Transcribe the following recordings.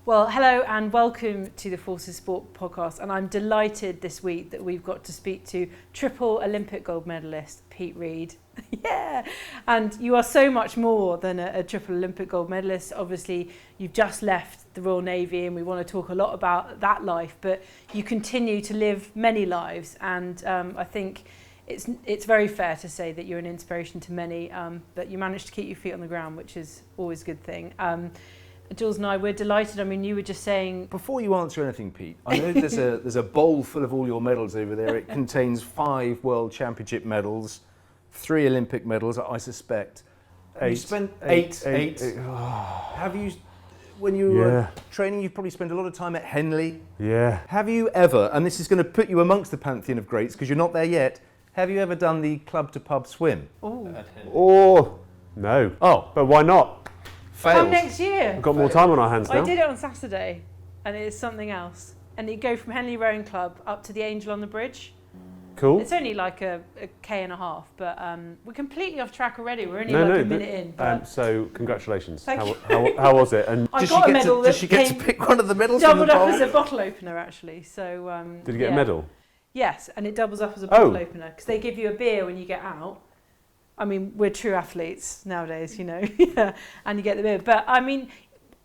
Well, hello and welcome to the Forces Sport podcast, and I'm delighted this week that we've got to speak to triple Olympic gold medalist Pete Reid. Yeah, and you are so much more than a triple Olympic gold medalist. Obviously, you've just left the Royal Navy and we want to talk a lot about that life, but you continue to live many lives, and I think it's very fair to say that you're an inspiration to many, but you managed to keep your feet on the ground, which is always a good thing. Jules and I, we're delighted. I mean, you were just saying... Before you answer anything, Pete, I know there's a bowl full of all your medals over there. It contains 5 World Championship medals, 3 Olympic medals, I suspect. 8. You spent 8. Have you, when you were training, you've probably spent a lot of time at Henley. Yeah. Have you ever, and this is going to put you amongst the pantheon of greats because you're not there yet, have you ever done the club to pub swim? Oh, no. Oh. But why not? Come next year. We've got more time on our hands now. I did it on Saturday, and it is something else. And you go from Henley Rowing Club up to the Angel on the Bridge. Cool. It's only like a K and a half, but we're completely off track already. We're only a minute in. But so congratulations. Thank you. How was it? And I got a medal. Does she get to pick one of the medals from the doubled up bowl? as a bottle opener, actually. So did you get a medal? Yes, and it doubles up as a bottle opener because they give you a beer when you get out. I mean, we're true athletes nowadays, you know, and you get the beer. But I mean,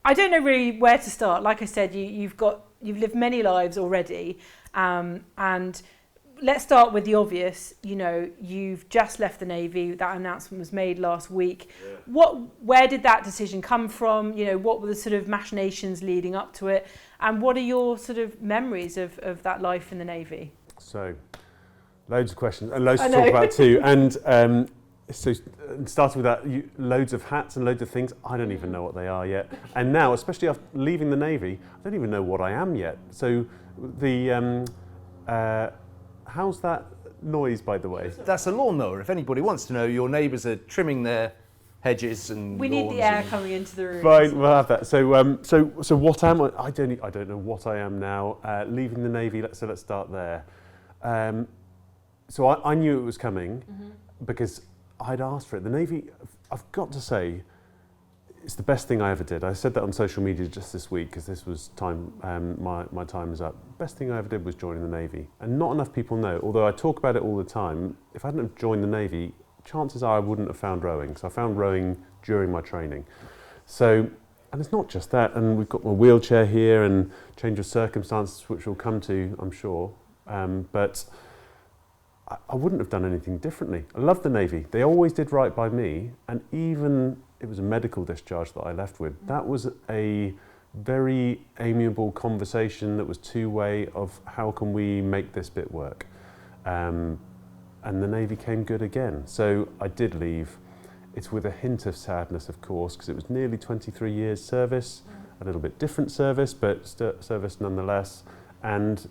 I don't know really where to start. Like I said, you've lived many lives already, and let's start with the obvious. You know, you've just left the Navy. That announcement was made last week. Yeah. Where did that decision come from? You know, what were the sort of machinations leading up to it, and what are your sort of memories of that life in the Navy? So, loads of questions and loads to talk about too. And so starting with that, loads of hats and loads of things. I don't even know what they are yet. And now, especially after leaving the Navy, I don't even know what I am yet. So the how's that noise, by the way? That's a lawnmower. If anybody wants to know, your neighbours are trimming their hedges and we need the air coming into the room. Fine, we'll have that. So what am I? I don't know what I am now. Leaving the Navy. Let's start there. So I knew it was coming because I'd asked for it. The Navy, I've got to say, it's the best thing I ever did. I said that on social media just this week because this was time, my time was up. Best thing I ever did was joining the Navy. And not enough people know, although I talk about it all the time, if I hadn't have joined the Navy, chances are I wouldn't have found rowing. So I found rowing during my training. So, and it's not just that, and we've got my wheelchair here and change of circumstances, which we'll come to, I'm sure. But I wouldn't have done anything differently. I love the Navy. They always did right by me, and even it was a medical discharge that I left with. That was a very amiable conversation that was two-way of how can we make this bit work. And the Navy came good again. So I did leave. It's with a hint of sadness, of course, because it was nearly 23 years service, a little bit different service, but service nonetheless. And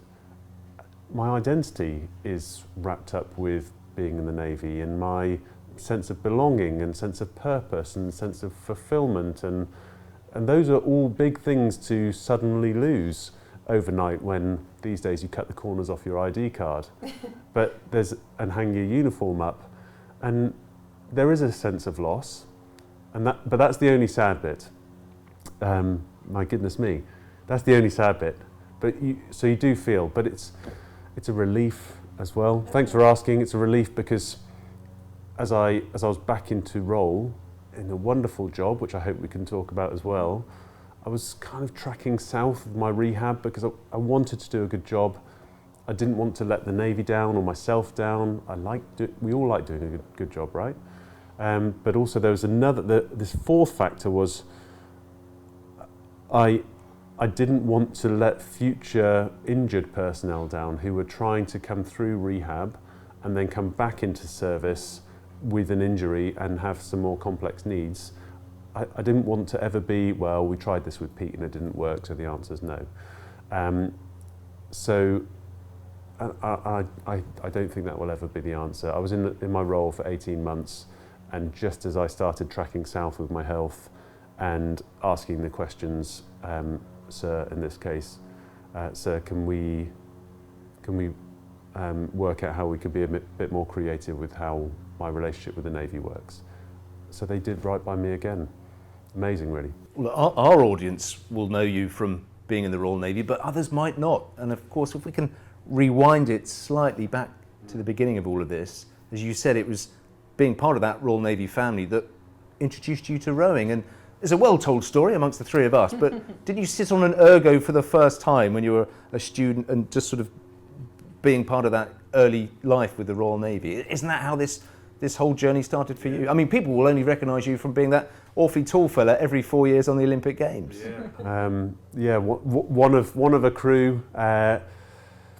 my identity is wrapped up with being in the Navy, and my sense of belonging and sense of purpose and sense of fulfillment, and those are all big things to suddenly lose overnight when these days you cut the corners off your ID card and hang your uniform up, and there is a sense of loss, but that's the only sad bit. My goodness me, that's the only sad bit. But you do feel, but it's a relief as well. Thanks for asking. It's a relief because as I was back into role in a wonderful job, which I hope we can talk about as well, I was kind of tracking south of my rehab because I wanted to do a good job. I didn't want to let the Navy down or myself down. We all like doing a good job, right? But also there was this fourth factor was I didn't want to let future injured personnel down who were trying to come through rehab and then come back into service with an injury and have some more complex needs. I didn't want to ever be, well, we tried this with Pete and it didn't work, so the answer is no. So I don't think that will ever be the answer. I was in my role for 18 months, and just as I started tracking south with my health and asking the questions, sir, in this case, sir, can we work out how we could be a bit more creative with how my relationship with the Navy works? So they did right by me again. amazing, really. Well, our audience will know you from being in the Royal Navy, but others might not. And of course, if we can rewind it slightly back to the beginning of all of this, as you said, it was being part of that Royal Navy family that introduced you to rowing. And it's a well-told story amongst the three of us, but didn't you sit on an ergo for the first time when you were a student and just sort of being part of that early life with the Royal Navy? Isn't that how this whole journey started for you? I mean, people will only recognise you from being that awfully tall fella every 4 years on the Olympic Games. One of a crew,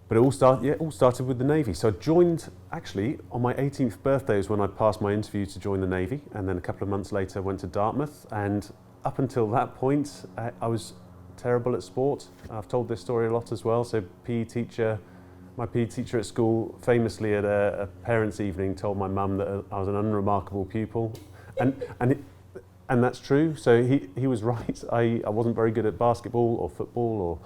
but it all started with the Navy. So I joined, actually, on my 18th birthday is when I passed my interview to join the Navy, and then a couple of months later went to Dartmouth, and up until that point, I was terrible at sport. I've told this story a lot as well. So my PE teacher at school, famously at a parents' evening, told my mum that I was an unremarkable pupil, and that's true. So he was right. I wasn't very good at basketball or football or.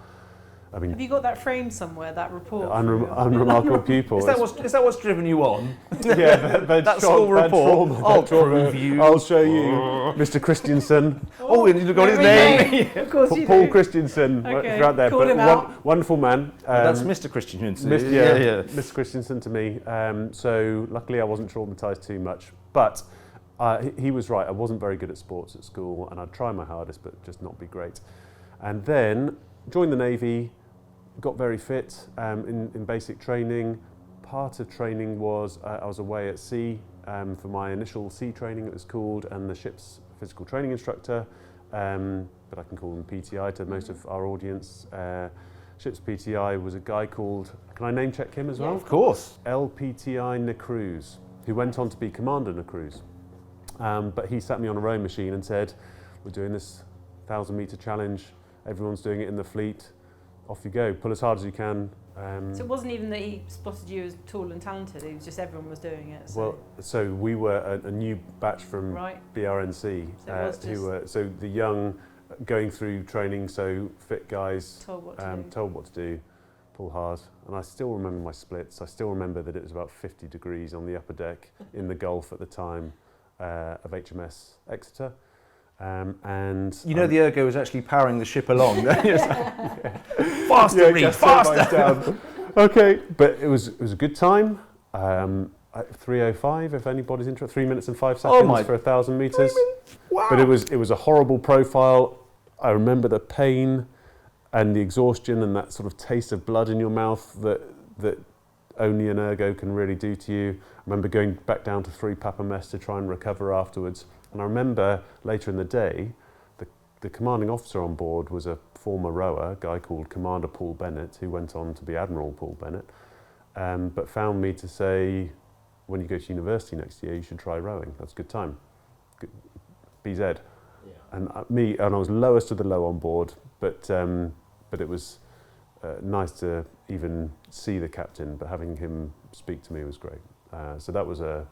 Have you got that framed somewhere? That report? Unremarkable pupil. Is that what's driven you on? Yeah, that school report. I'll prove you. I'll show you, Mr. Christensen. You've got his name. Of course you Paul do. Christensen, Okay. right there. Call him out. Wonderful man. That's Mr. Christensen. Mr. Christensen to me. So luckily I wasn't traumatised too much, but he was right. I wasn't very good at sports at school, and I'd try my hardest, but just not be great. And then joined the Navy. Got very fit in basic training. Part of training was I was away at sea for my initial sea training, it was called, and the ship's physical training instructor, but I can call him PTI to most of our audience. Ship's PTI was a guy called, can I name check him as well? Of course. LPTI Nacruz, who went on to be Commander Nacruz. But he sat me on a rowing machine and said, we're doing this 1,000-metre challenge, everyone's doing it in the fleet, off you go, pull as hard as you can. So it wasn't even that he spotted you as tall and talented, it was just everyone was doing it. So. Well, so we were a new batch from BRNC, so the young going through training, so fit guys, told what to do, pull hard. And I still remember my splits. I still remember that it was about 50 degrees on the upper deck in the Gulf at the time of HMS Exeter. And the ergo was actually powering the ship along. Faster, Reed, faster. Okay, but it was a good time. 3:05, if anybody's interested. 3 minutes and 5 seconds for 1,000 meters. Wow. But it was a horrible profile. I remember the pain and the exhaustion and that sort of taste of blood in your mouth that only an ergo can really do to you. I remember going back down to 3 Papa Mess to try and recover afterwards. And I remember later in the day, the commanding officer on board was a former rower, a guy called Commander Paul Bennett, who went on to be Admiral Paul Bennett, but found me to say, when you go to university next year, you should try rowing. That's a good time. Good, BZ. Yeah. And I was lowest of the low on board, but it was nice to even see the captain, but having him speak to me was great. So that was a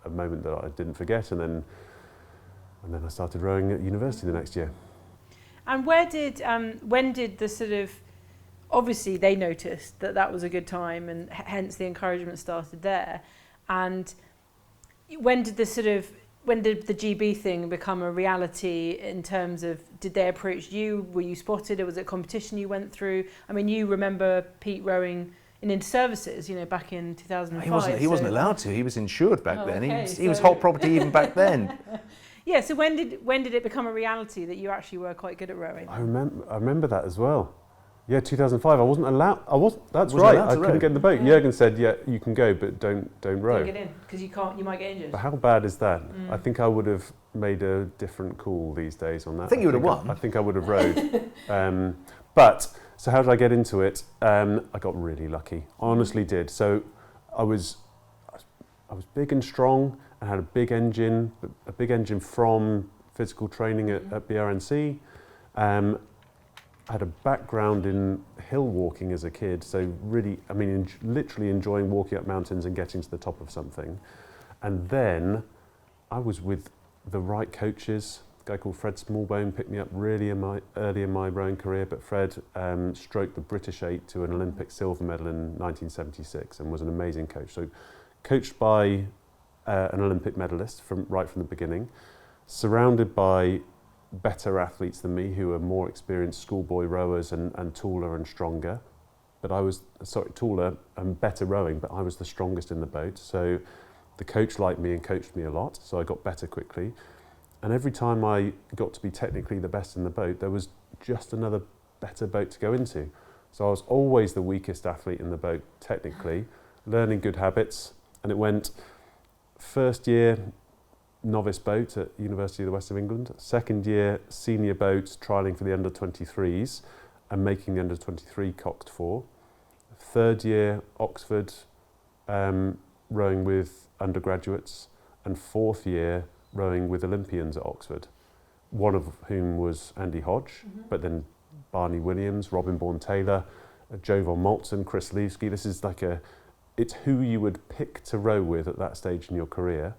moment that I didn't forget, and then I started rowing at university the next year. And when did the sort of, obviously they noticed that was a good time, and hence the encouragement started there. And when did the GB thing become a reality in terms of, did they approach you? Were you spotted, or was it a competition you went through? I mean, you remember Pete rowing in inter-services, back in 2005. He wasn't allowed to. He was insured back then. Okay, he was hot property even back then. Yeah. So when did it become a reality that you actually were quite good at rowing? I remember that as well. Yeah, 2005. I wasn't allowed. That's Wasn't right. allowed to I row. couldn't get in the boat. Jürgen said, "Yeah, you can go, but don't row." Don't get in because you can't. You might get injured. But how bad is that? I think I would have made a different call these days on that. I think you would have won. I think I would have rowed. But so how did I get into it? I got really lucky. Honestly, did. So I was big and strong and had a big engine from physical training at BRNC. I had a background in hill walking as a kid, so really, literally enjoying walking up mountains and getting to the top of something. And then I was with the right coaches. A guy called Fred Smallbone picked me up really early in my rowing career, but Fred stroked the British 8 to an Olympic silver medal in 1976 and was an amazing coach. So coached by an Olympic medalist right from the beginning. surrounded by better athletes than me who are more experienced schoolboy rowers and taller and stronger. But I was, taller and better rowing, but I was the strongest in the boat. So the coach liked me and coached me a lot, so I got better quickly. And every time I got to be technically the best in the boat, there was just another better boat to go into. So I was always the weakest athlete in the boat, technically, learning good habits. And it went first year novice boat at University of the West of England, second year senior boat trialling for the under-23s and making the under-23 coxed 4, third year Oxford rowing with undergraduates, and fourth year rowing with Olympians at Oxford, one of whom was Andy Hodge, but then Barney Williams, Robin Bourne-Taylor, Joe von Moltzen, Chris Levski. This is it's who you would pick to row with at that stage in your career.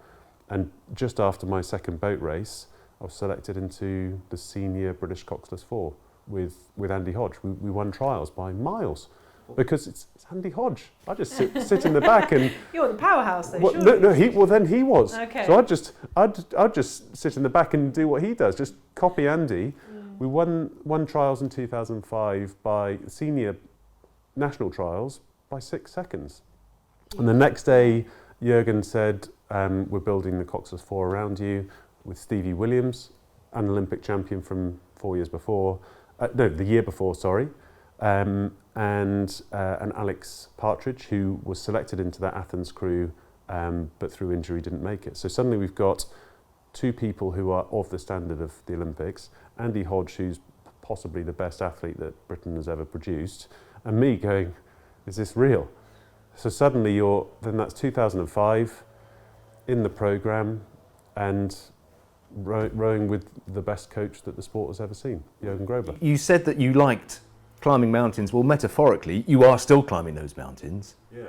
And just after my second boat race, I was selected into the senior British Coxless 4 with Andy Hodge. We won trials by miles because it's Andy Hodge. I just sit in the back and... You're the powerhouse though, surely. No, then he was. Okay. So I'd just sit in the back and do what he does, just copy Andy. We won trials in 2005 by senior national trials by 6 seconds. And the next day, Jürgen said, we're building the Coxless 4 around you with Stevie Williams, an Olympic champion from 4 years before, the year before, sorry, and Alex Partridge, who was selected into that Athens crew, but through injury didn't make it. So suddenly we've got 2 people who are of the standard of the Olympics, Andy Hodge, who's possibly the best athlete that Britain has ever produced, and me going, is this real? So suddenly then that's 2005, in the programme and rowing with the best coach that the sport has ever seen, Jürgen Grobler. You said that you liked climbing mountains. Well, metaphorically, you are still climbing those mountains. Yeah.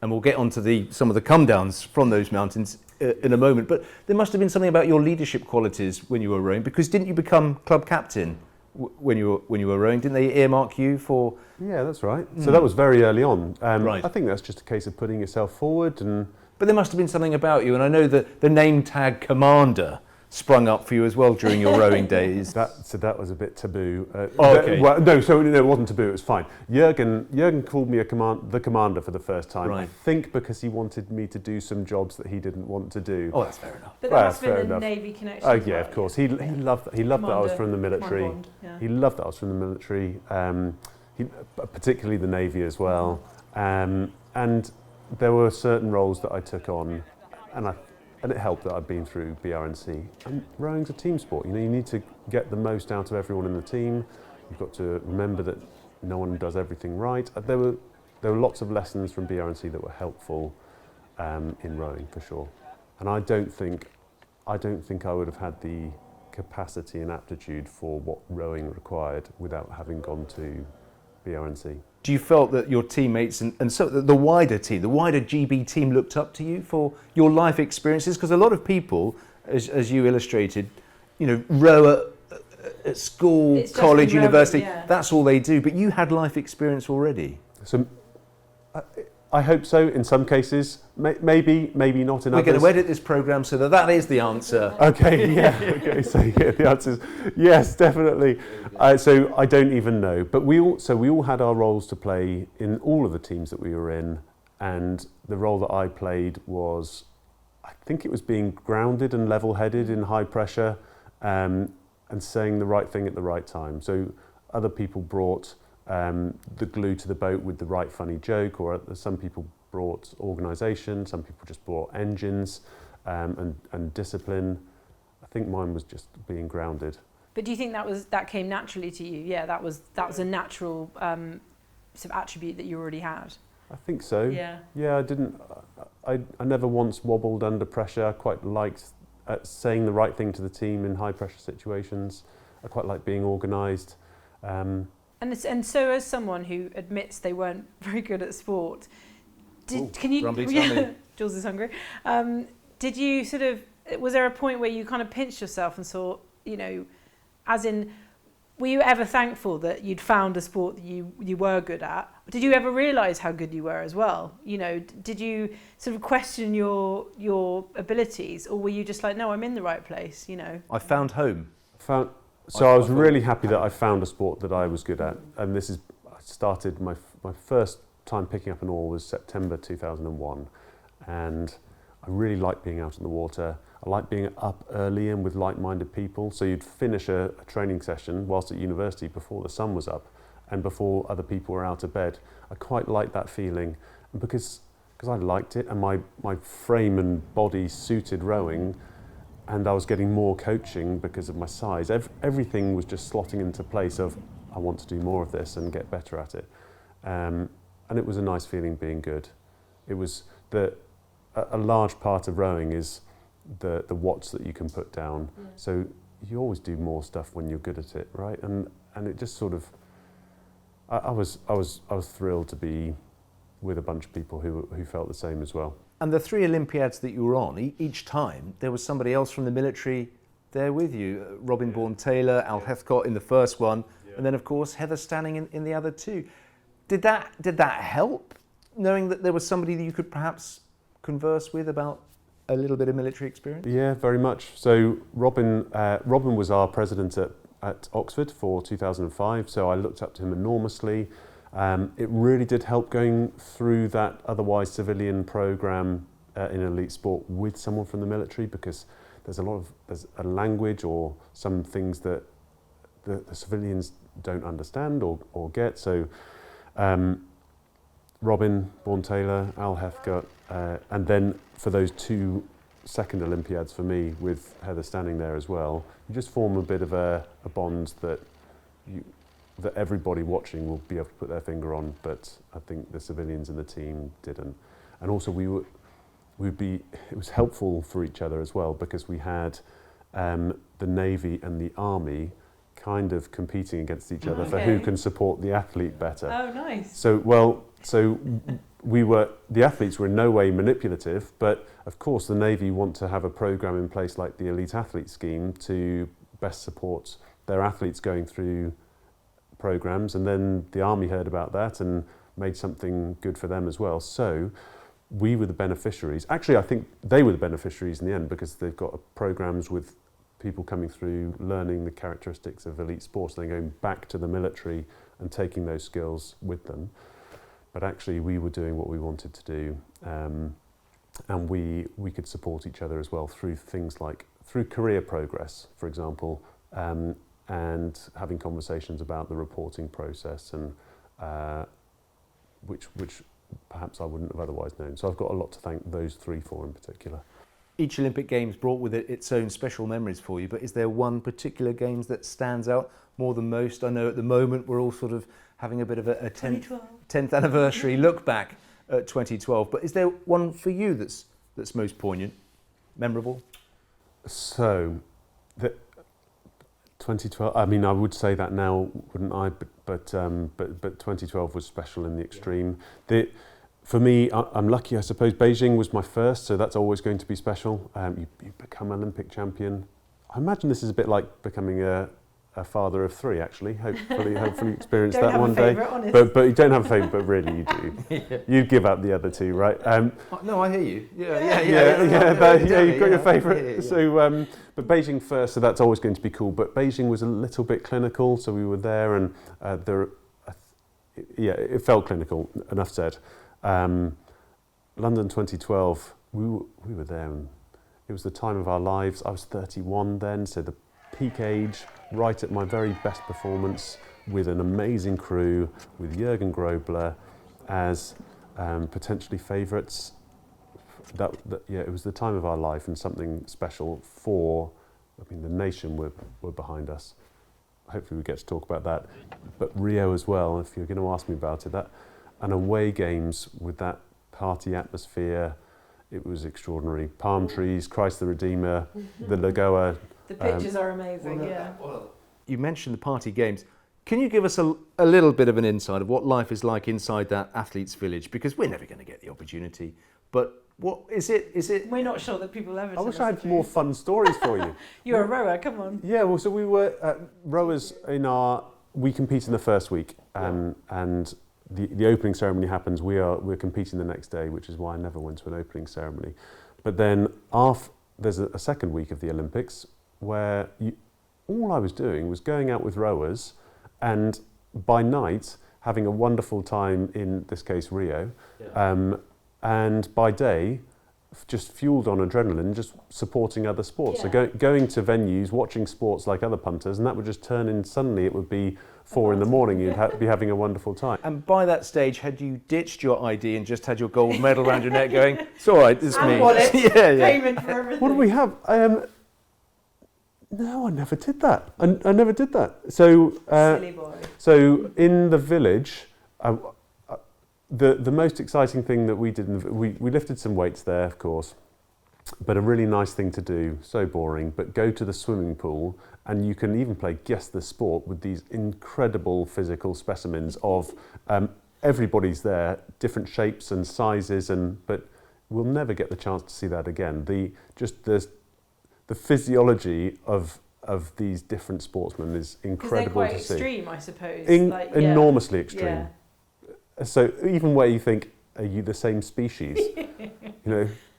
And we'll get onto some of the come downs from those mountains in a moment. But there must have been something about your leadership qualities when you were rowing, because didn't you become club captain when you were rowing? Didn't they earmark you for? Yeah, that's right. So that was very early on. Right. I think that's just a case of putting yourself forward and. But there must have been something about you, and I know that the name tag Commander sprung up for you as well during your rowing days. That was a bit taboo. Okay. No, it wasn't taboo. It was fine. Jürgen called me the commander for the first time. Right. I think because he wanted me to do some jobs that he didn't want to do. Oh, that's fair enough. But that must have been the Navy connection. Oh yeah, of course. He loved that I was from the military. Bond, yeah. He loved that I was from the military. Particularly the Navy as well. And there were certain roles that I took on, and it helped that I'd been through BRNC. And rowing's a team sport. You need to get the most out of everyone in the team. You've got to remember that no one does everything right. There were lots of lessons from BRNC that were helpful in rowing for sure. And I don't think I would have had the capacity and aptitude for what rowing required without having gone to BRNC. Do you felt that your teammates and so the wider team, the wider GB team looked up to you for your life experiences? Because a lot of people, as you illustrated, row at school, it's college, university, yeah. That's all they do. But you had life experience already. So I hope so in some cases, maybe not in others. We're going to edit this programme so that is the answer. Okay, yeah. Okay, so yeah, the answer is yes, definitely. So I don't even know, but we all had our roles to play in all of the teams that we were in, and the role that I played was, I think it was being grounded and level-headed in high pressure, and saying the right thing at the right time. So other people brought the glue to the boat with the right funny joke, or some people brought organisation, some people just brought engines and discipline. I think mine was just being grounded. But do you think that came naturally to you? Yeah, that was a natural sort of attribute that you already had. I think so. Yeah. Yeah, I never once wobbled under pressure. I quite liked saying the right thing to the team in high pressure situations. I quite like being organised. And so, as someone who admits they weren't very good at sport, can you? Grumbly Yeah, Jules is hungry. Did you was there a point where you kind of pinched yourself and thought, as in, were you ever thankful that you'd found a sport that you were good at? Did you ever realise how good you were as well? You know, did you sort of question your abilities, or were you just like, no, I'm in the right place, you know? I found home. I was really happy that I found a sport that I was good at, and I started my first time picking up an oar was September 2001, and I really liked being out in the water. I liked being up early and with like-minded people. So you'd finish a training session whilst at university before the sun was up and before other people were out of bed. I quite liked that feeling, and because I liked it and my frame and body suited rowing, and I was getting more coaching because of my size. Everything was just slotting into place of, I want to do more of this and get better at it. And it was a nice feeling being good. It was a large part of rowing is the watts that you can put down. Yeah. So you always do more stuff when you're good at it, right? And it just sort of, I was thrilled to be with a bunch of people who felt the same as well. And the 3 Olympiads that you were on, each time there was somebody else from the military there with you. Robin Bourne-Taylor, Al Heathcott in the first one, and then of course Heather Stanning in the other 2. Did that help, knowing that there was somebody that you could perhaps converse with about a little bit of military experience? Yeah, very much. So Robin was our president at Oxford for 2005, so I looked up to him enormously. It really did help going through that otherwise civilian programme in elite sport with someone from the military, because there's a language or some things that the civilians don't understand or get. So Robin Bourne-Taylor, Al Heathcott, and then for those 2 second Olympiads for me with Heather Stanning there as well, you just form a bit of a bond that everybody watching will be able to put their finger on, but I think the civilians in the team didn't. And also it was helpful for each other as well, because we had the Navy and the Army kind of competing against each other for who can support the athlete better. Oh, nice. So the athletes were in no way manipulative, but of course the Navy want to have a programme in place like the Elite Athlete Scheme to best support their athletes going through programmes, and then the Army heard about that and made something good for them as well. So we were the beneficiaries. Actually, I think they were the beneficiaries in the end, because they've got programmes with people coming through, learning the characteristics of elite sports, then going back to the military and taking those skills with them. But actually we were doing what we wanted to do, and we could support each other as well through things like, through career progress, for example, and having conversations about the reporting process, and which perhaps I wouldn't have otherwise known. So I've got a lot to thank those 3 for in particular. Each Olympic Games brought with it its own special memories for you, but is there one particular Games that stands out more than most? I know at the moment we're all sort of having a bit of a 10th anniversary look back at 2012, but is there one for you that's most poignant, memorable? So, 2012. I mean, I would say that now, wouldn't I? But 2012 was special in the extreme. For me, I'm lucky, I suppose. Beijing was my first, so that's always going to be special. You become Olympic champion. I imagine this is a bit like becoming a father of 3, actually. Hopefully experience that one day. But you don't have a favourite, but really you do. Yeah. You give up the other 2, right? No, I hear you. You've got your favourite. So, but Beijing first, so that's always going to be cool. But Beijing was a little bit clinical, so we were there, and it felt clinical. Enough said. London 2012, we were there, and it was the time of our lives. I was 31 then, so the peak age, right at my very best performance, with an amazing crew, with Jürgen Grobler as potentially favourites. It was the time of our life, and something special the nation were behind us. Hopefully we get to talk about that. But Rio as well, if you're going to ask me about it, and away games with that party atmosphere, it was extraordinary. Palm trees, Christ the Redeemer, the Lagoa. The pictures are amazing, You mentioned the party games. Can you give us a little bit of an insight of what life is like inside that athletes' village? Because we're never going to get the opportunity. But what is it? We're not sure that people ever. I wish I had more fun stories for you. You're a rower, come on. Yeah, well, so we were rowers we compete in the first week, and the opening ceremony happens, we're competing the next day, which is why I never went to an opening ceremony. But then there's a second week of the Olympics where all I was doing was going out with rowers and by night having a wonderful time, in this case Rio, and by day just fueled on adrenaline, just supporting other sports. So going to venues, watching sports like other punters, and that would just turn in, suddenly it would be 4 a.m, you'd be having a wonderful time. And by that stage, had you ditched your ID and just had your gold medal around your neck going, it's all right, it's me. Wallet, yeah. payment for everything. What do we have? No, I never did that. I never did that. So, Silly boy. So in the village, the most exciting thing that we did, we lifted some weights there, of course, but a really nice thing to do, so boring, but go to the swimming pool and you can even play Guess the Sport with these incredible physical specimens of everybody's there, different shapes and sizes, but we'll never get the chance to see that again. The physiology of these different sporttsmen is incredible to see. Because they're quite extreme, I suppose. Enormously extreme. Yeah. So even where you think, are you the same species?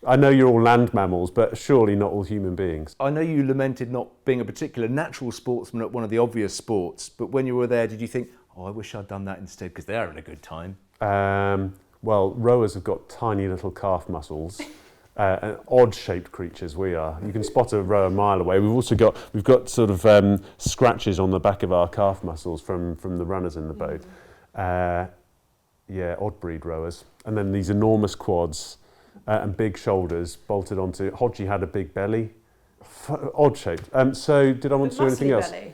I know you're all land mammals, but surely not all human beings. I know you lamented not being a particular natural sportsman at one of the obvious sports, but when you were there, did you think, oh, I wish I'd done that instead, because they're having a good time? Well, rowers have got tiny little calf muscles. And odd-shaped creatures we are. You can spot a row a mile away. We've got sort of scratches on the back of our calf muscles from the runners in the boat. Odd breed rowers. And then these enormous quads and big shoulders bolted onto. Hodgie had a big belly, odd shaped. So did I want to do anything else? Belly.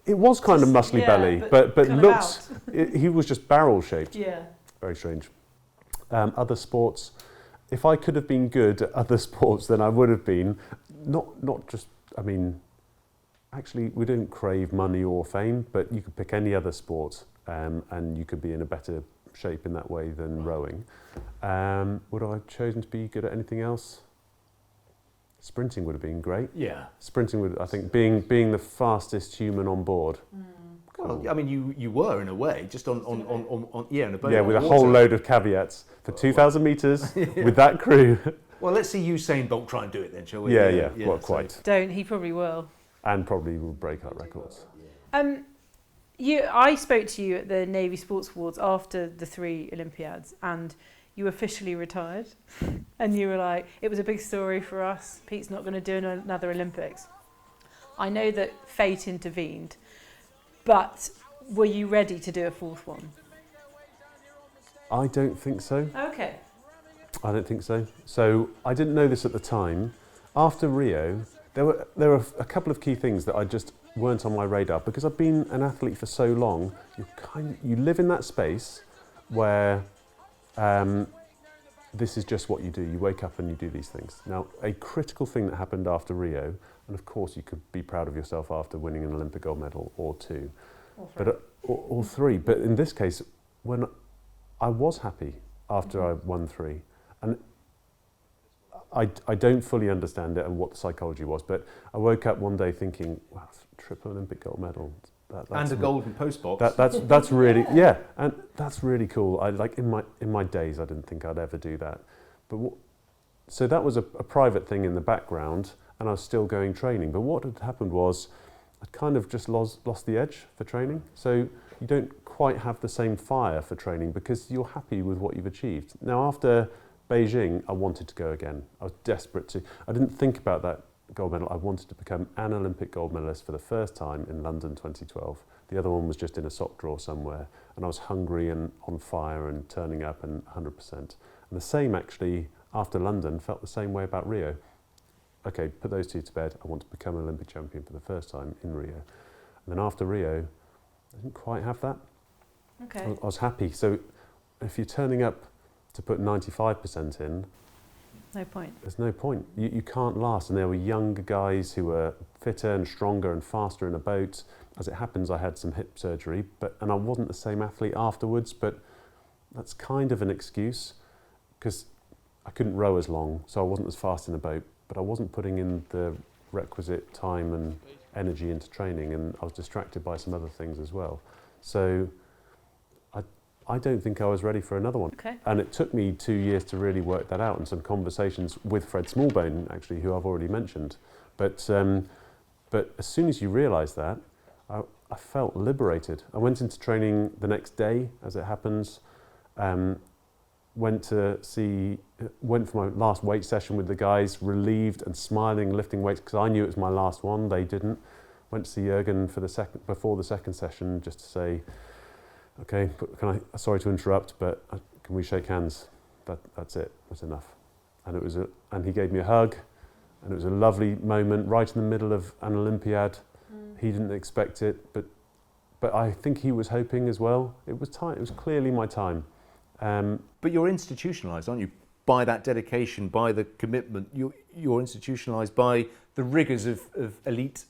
It was kind of muscly belly, but looks. He was just barrel shaped. Yeah. Very strange. Other sports. If I could have been good at other sports, then I would have been. Not just, actually we didn't crave money or fame, but you could pick any other sport and you could be in a better shape in that way than rowing. Would I have chosen to be good at anything else? Sprinting would have been great. Yeah. Sprinting would, I think, being the fastest human on board. Well, I mean, you were in a way, just on in a boat. Yeah, with a whole load of caveats for 2,000 metres with that crew. Well, let's see Usain Bolt try and do it then, shall we? Yeah, well, quite. Don't, he probably will. And probably will break our records. I spoke to you at the Navy Sports Awards after the 3 Olympiads, and you officially retired. And you were like, it was a big story for us. Pete's not going to do another Olympics. I know that fate intervened, but were you ready to do a 4th one? I don't think so. Okay. I don't think so. So I didn't know this at the time. After Rio, there were a couple of key things that I just weren't on my radar, because I've been an athlete for so long. You live in that space where this is just what you do. You wake up and you do these things. Now, a critical thing that happened after Rio, and of course you could be proud of yourself after winning an Olympic gold medal or 2, or 3. But in this case, when I was happy after I won 3, and I don't fully understand it and what the psychology was, but I woke up one day thinking, wow, triple Olympic gold medal. And a golden post box. That's really, and that's really cool. In my days, I didn't think I'd ever do that. So that was a private thing in the background, and I was still going training. But what had happened was I'd kind of just lost the edge for training. So you don't quite have the same fire for training because you're happy with what you've achieved. Now, after Beijing, I wanted to go again. I was desperate to. I didn't think about that gold medal. I wanted to become an Olympic gold medalist for the first time in London 2012. The other one was just in a sock drawer somewhere, and I was hungry and on fire and turning up and 100%. And the same actually after London, felt the same way about Rio. Okay, put those two to bed. I want to become an Olympic champion for the first time in Rio. And then after Rio, I didn't quite have that. Okay. I was happy. So if you're turning up to put 95% in, no point. There's no point. You can't last. And there were younger guys who were fitter and stronger and faster in a boat. As it happens, I had some hip surgery, and I wasn't the same athlete afterwards, but that's kind of an excuse because I couldn't row as long, so I wasn't as fast in the boat, but I wasn't putting in the requisite time and energy into training, and I was distracted by some other things as well. So I don't think I was ready for another one. Okay. And it took me 2 years to really work that out, and some conversations with Fred Smallbone, actually, who I've already mentioned. But as soon as you realise that, I felt liberated. I went into training the next day, as it happens. Went for my last weight session with the guys, relieved and smiling, lifting weights, because I knew it was my last one. They didn't. Went to see Jürgen before the second session, just to say, okay, sorry to interrupt, but can we shake hands? That's it. That's enough. And he gave me a hug, and it was a lovely moment right in the middle of an Olympiad. He didn't expect it, but I think he was hoping as well. It was time. It was clearly my time. But you're institutionalized, aren't you? By that dedication, by the commitment, you're institutionalized by the rigours of elite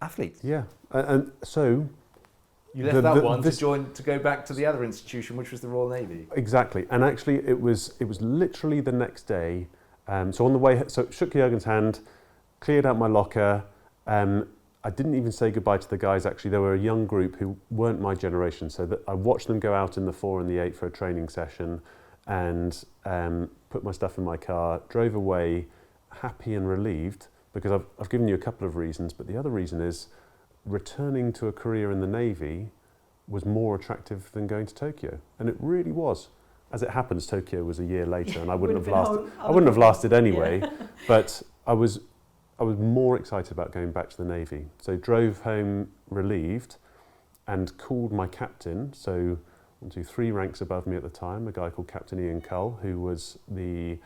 athletes. Yeah, and so you left to go back to the other institution, which was the Royal Navy. Exactly, and actually it was literally the next day. So on the way, shook Jürgen's hand, cleared out my locker. I didn't even say goodbye to the guys. Actually, there were a young group who weren't my generation, so that I watched them go out in the 4 and the 8 for a training session, and put my stuff in my car, drove away, happy and relieved, because I've given you a couple of reasons, but the other reason is returning to a career in the Navy was more attractive than going to Tokyo, and it really was. As it happens, Tokyo was a year later, and I wouldn't have lasted anyway. Yeah. But I was more excited about going back to the Navy. So drove home relieved and called my captain, so 3 ranks above me at the time, a guy called Captain Ian Cull, who was he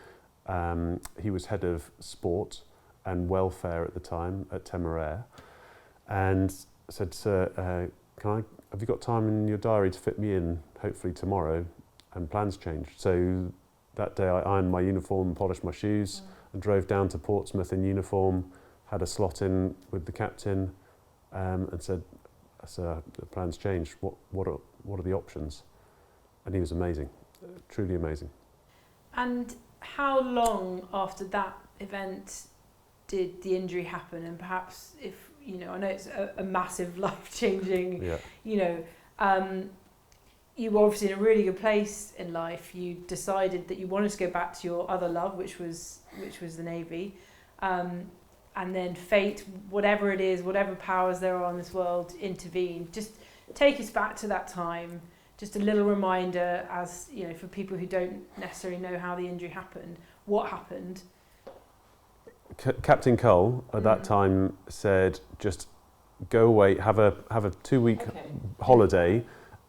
was head of sport and welfare at the time at Temeraire, and said, "Sir, have you got time in your diary to fit me in, hopefully tomorrow?" And plans changed. So that day I ironed my uniform, polished my shoes, and drove down to Portsmouth in uniform, had a slot in with the captain, and said, "Sir, the plans changed. What are the options?" And he was amazing, truly amazing. And how long after that event did the injury happen? And perhaps if, I know it's a massive life-changing, you were obviously in a really good place in life. You decided that you wanted to go back to your other love, which was the Navy. And then fate, whatever it is, whatever powers there are in this world, intervened. Just take us back to that time. Just a little reminder, as for people who don't necessarily know how the injury happened. What happened? Captain Cull at that time said, "Just go away, have a 2-week holiday,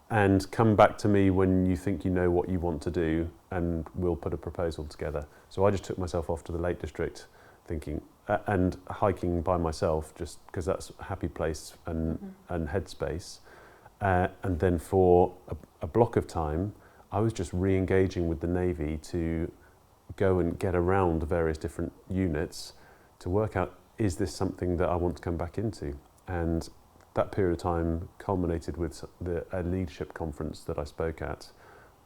and come back to me when you think you know what you want to do, and we'll put a proposal together." So I just took myself off to the Lake District, thinking and hiking by myself, just because that's a happy place and headspace. And then for a block of time, I was just re-engaging with the Navy to go and get around various different units to work out, is this something that I want to come back into? And that period of time culminated with a leadership conference that I spoke at.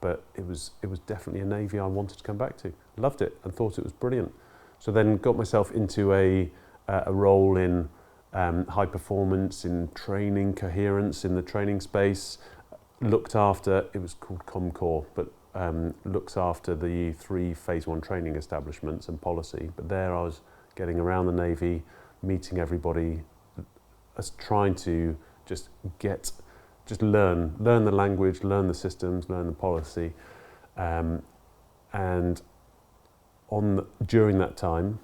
But it was definitely a Navy I wanted to come back to. Loved it and thought it was brilliant. So then got myself into a role in high performance, in training, coherence in the training space. Looked after, it was called ComCore, but looks after the 3 phase 1 training establishments and policy. But there I was getting around the Navy, meeting everybody, trying to just learn the language, learn the systems, learn the policy. And during that time,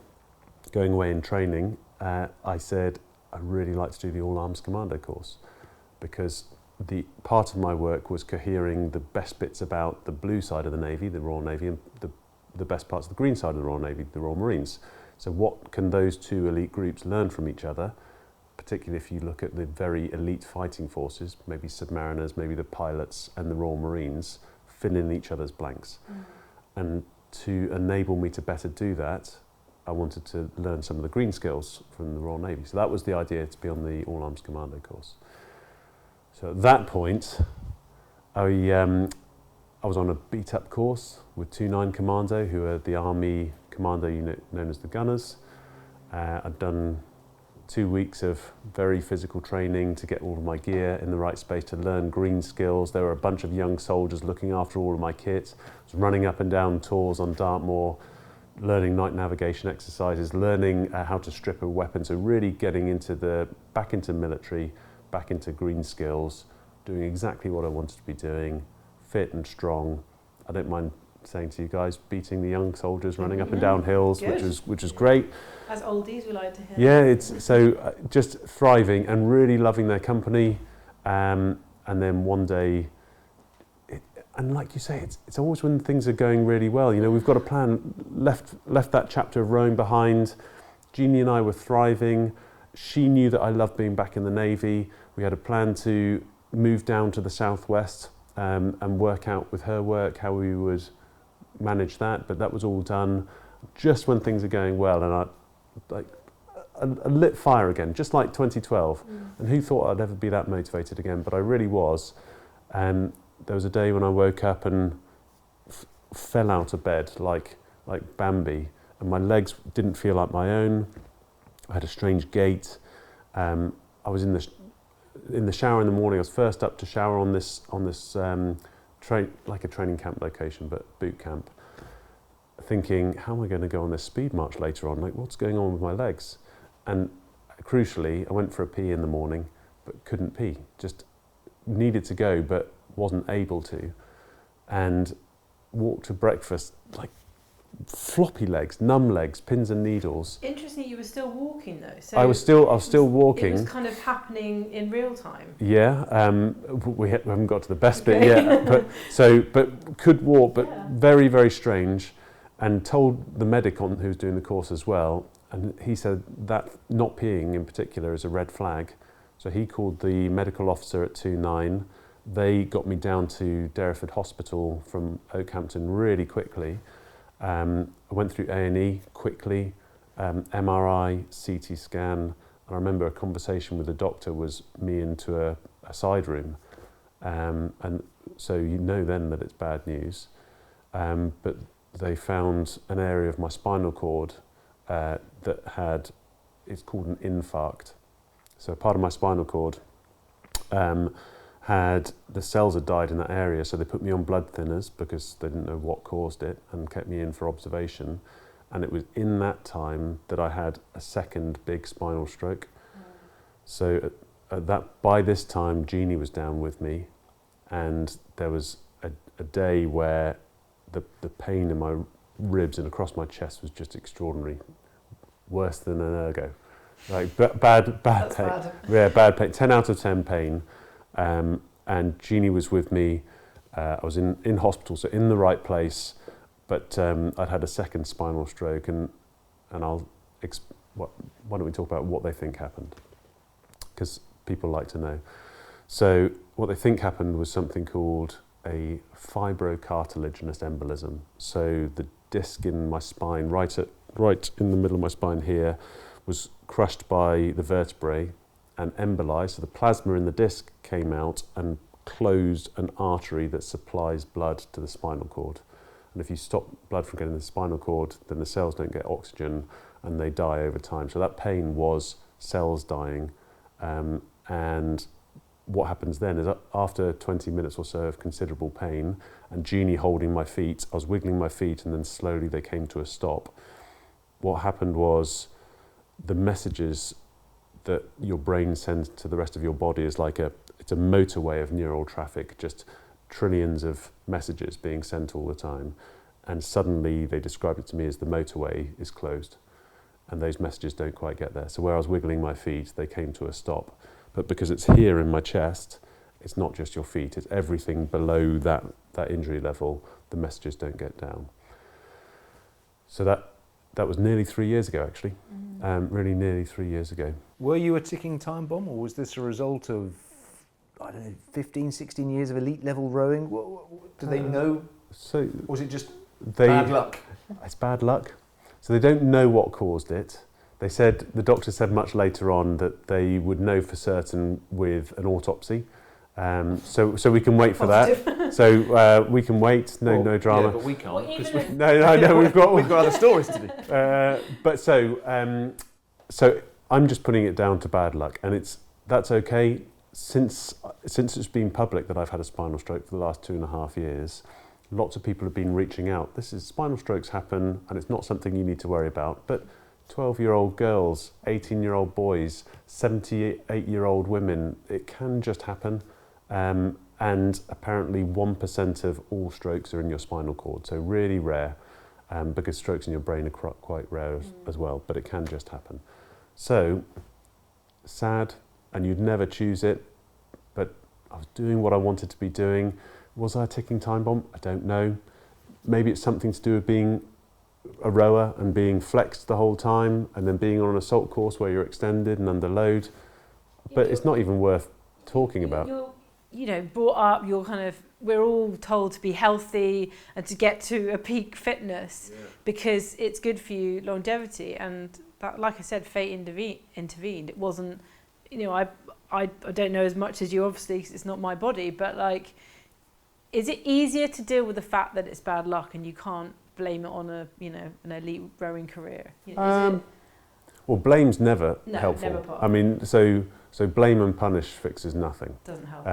going away in training, I said, I'd really like to do the All Arms Commando course, because the part of my work was cohering the best bits about the blue side of the Navy, the Royal Navy, and the best parts of the green side of the Royal Navy, the Royal Marines. So what can those 2 elite groups learn from each other, particularly if you look at the very elite fighting forces, maybe submariners, maybe the pilots and the Royal Marines, fill in each other's blanks. And to enable me to better do that, I wanted to learn some of the green skills from the Royal Navy. So that was the idea, to be on the All Arms Commando course. So at that point, I was on a beat-up course with 2-9 Commando, who are the Army Commando unit known as the Gunners. I'd done 2 weeks of very physical training to get all of my gear in the right space, to learn green skills. There were a bunch of young soldiers looking after all of my kit. I was running up and down tours on Dartmoor, learning night navigation exercises, learning how to strip a weapon. So really getting back into military, back into green skills, doing exactly what I wanted to be doing, fit and strong. I don't mind saying to you guys, beating the young soldiers, running up and down hills, which was great. As oldies, we like to hear. Yeah, it's so just thriving and really loving their company. And then one day, and like you say, it's always when things are going really well. You know, we've got a plan. Left that chapter of rowing behind. Jeannie and I were thriving. She knew that I loved being back in the Navy. We had a plan to move down to the southwest and work out with her work how we would manage that. But that was all done just when things are going well, and a lit fire again, just like 2012. And who thought I'd ever be that motivated again? But I really was. And there was a day when I woke up and fell out of bed like Bambi, and my legs didn't feel like my own. I had a strange gait. I was in the shower in the morning. I was first up to shower on this like a training camp location, but boot camp, thinking, how am I going to go on this speed march later on? Like, what's going on with my legs? And crucially, I went for a pee in the morning, but couldn't pee. Just needed to go, but wasn't able to. And walked to breakfast, like floppy legs, numb legs, pins and needles. Interesting, you were still walking though. So I was still walking. It was kind of happening in real time. Yeah, we haven't got to the best bit yet. But could walk, but very, very strange. And told the medic who was doing the course as well, and he said that not peeing in particular is a red flag. So he called the medical officer at 29. They got me down to Derriford Hospital from Oakhampton really quickly. I went through A&E quickly, MRI, CT scan, and I remember a conversation with the doctor was me into a side room. And so you know then that it's bad news. But they found an area of my spinal cord that it's called an infarct. So part of my spinal cord the cells had died in that area, so they put me on blood thinners because they didn't know what caused it and kept me in for observation. And it was in that time that I had a second big spinal stroke. So by this time, Jeannie was down with me, and there was a day where the pain in my ribs and across my chest was just extraordinary, worse than an ergo. Like bad pain. Bad. Yeah, bad pain. 10 out of 10 pain. And Jeannie was with me. I was in hospital, so in the right place. But I'd had a second spinal stroke, and why don't we talk about what they think happened? Because people like to know. So what they think happened was something called a fibrocartilaginous embolism. So the disc in my spine, right in the middle of my spine here, was crushed by the vertebrae and embolized. So the plasma in the disc came out and closed an artery that supplies blood to the spinal cord. And if you stop blood from getting to the spinal cord, then the cells don't get oxygen and they die over time. So that pain was cells dying. And what happens then is after 20 minutes or so of considerable pain and Jeannie holding my feet, I was wiggling my feet and then slowly they came to a stop. What happened was the messages that your brain sends to the rest of your body is it's a motorway of neural traffic, just trillions of messages being sent all the time. And suddenly they described it to me as the motorway is closed and those messages don't quite get there. So where I was wiggling my feet, they came to a stop. But because it's here in my chest, it's not just your feet, it's everything below that injury level, the messages don't get down. So that was nearly 3 years ago, actually. Really nearly 3 years ago. Were you a ticking time bomb, or was this a result of, I don't know, 15, 16 years of elite level rowing? Do they know? So or was it just bad luck? It's bad luck. So they don't know what caused it. The doctor said much later on that they would know for certain with an autopsy. So we can wait for that. So we can wait. No drama. Yeah, but we can't. No. We've got other stories to do. But so I'm just putting it down to bad luck, and that's okay. Since it's been public that I've had a spinal stroke for the last 2.5 years, lots of people have been reaching out. Spinal strokes happen, and it's not something you need to worry about. But 12-year-old girls, 18-year-old boys, 78-year-old women, it can just happen. And apparently 1% of all strokes are in your spinal cord, so really rare, because strokes in your brain are quite rare as well, but it can just happen. So, sad, and you'd never choose it, but I was doing what I wanted to be doing. Was I a ticking time bomb? I don't know. Maybe it's something to do with being a rower and being flexed the whole time, and then being on an assault course where you're extended and under load, but it's not even worth talking about. You're brought up, we're all told to be healthy and to get to a peak fitness because it's good for you longevity, and that, like I said, fate intervened. It wasn't, I don't know as much as you, obviously, 'cause it's not my body, but like, is it easier to deal with the fact that it's bad luck and you can't blame it on an elite rowing career? Well, blame's never helpful. Never part. I mean, so blame and punish fixes nothing. Doesn't help.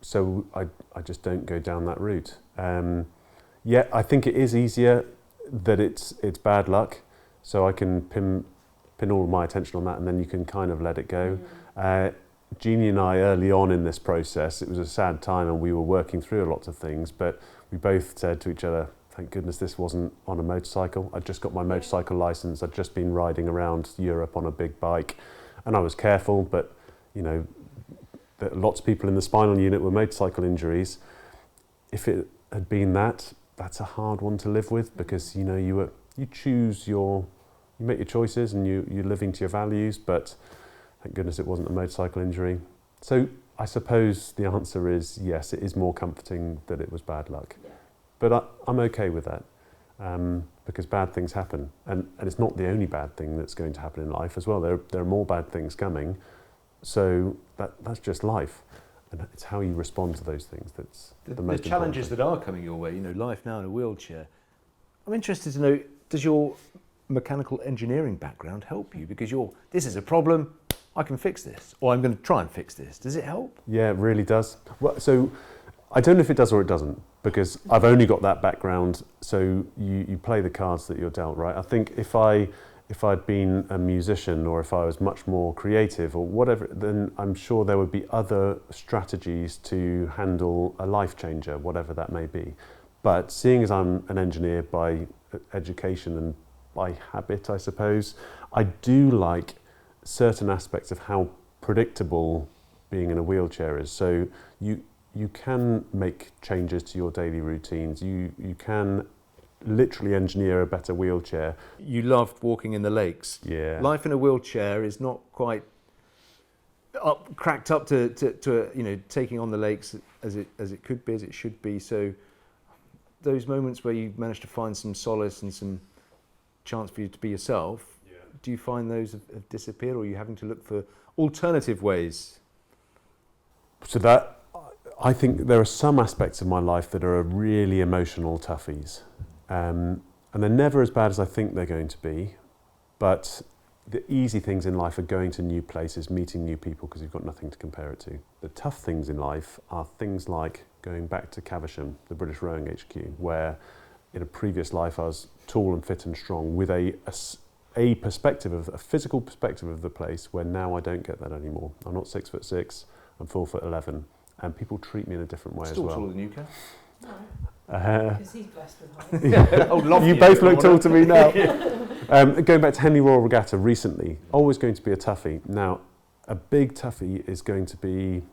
So I just don't go down that route. I think it is easier that it's bad luck, so I can pin all my attention on that, and then you can kind of let it go. Jeannie and I, early on in this process, it was a sad time and we were working through lots of things, but we both said to each other, thank goodness this wasn't on a motorcycle. I'd just got my motorcycle license. I'd just been riding around Europe on a big bike, and I was careful, but lots of people in the spinal unit were motorcycle injuries. If it had been that's a hard one to live with, because you make your choices and you're living to your values, but thank goodness it wasn't a motorcycle injury. So I suppose the answer is yes, it is more comforting that it was bad luck. Yeah. But I'm okay with that, because bad things happen. And it's not the only bad thing that's going to happen in life as well. There are more bad things coming. So that's just life. And it's how you respond to those things that's the most The challenges that are coming your way, life now in a wheelchair. I'm interested to know, does your mechanical engineering background help you? Because this is a problem, I can fix this, or I'm going to try and fix this. Does it help? Yeah, it really does. Well, so I don't know if it does or it doesn't, because I've only got that background. So you play the cards that you're dealt, right? I think if I'd been a musician, or if I was much more creative or whatever, then I'm sure there would be other strategies to handle a life changer, whatever that may be. But seeing as I'm an engineer by education and by habit, I suppose, I do like certain aspects of how predictable being in a wheelchair is. So you can make changes to your daily routines. You can literally engineer a better wheelchair. You loved walking in the lakes. Yeah. Life in a wheelchair is not quite cracked up to taking on the lakes as it could be, as it should be. So those moments where you managed to find some solace and some chance for you to be yourself, do you find those have disappeared, or are you having to look for alternative ways? So that, I think there are some aspects of my life that are really emotional toughies. And they're never as bad as I think they're going to be, but the easy things in life are going to new places, meeting new people, because you've got nothing to compare it to. The tough things in life are things like going back to Caversham, the British Rowing HQ, where in a previous life I was tall and fit and strong, with a perspective of a physical perspective of the place, where now I don't get that anymore. I'm not 6'6", I'm 4'11", and people treat me in a different way as well. Still taller than you, Kev? No. Because he's blessed with height. You both look tall to me now. Going back to Henley Royal Regatta recently, always going to be a toughie. Now, a big toughie is going to be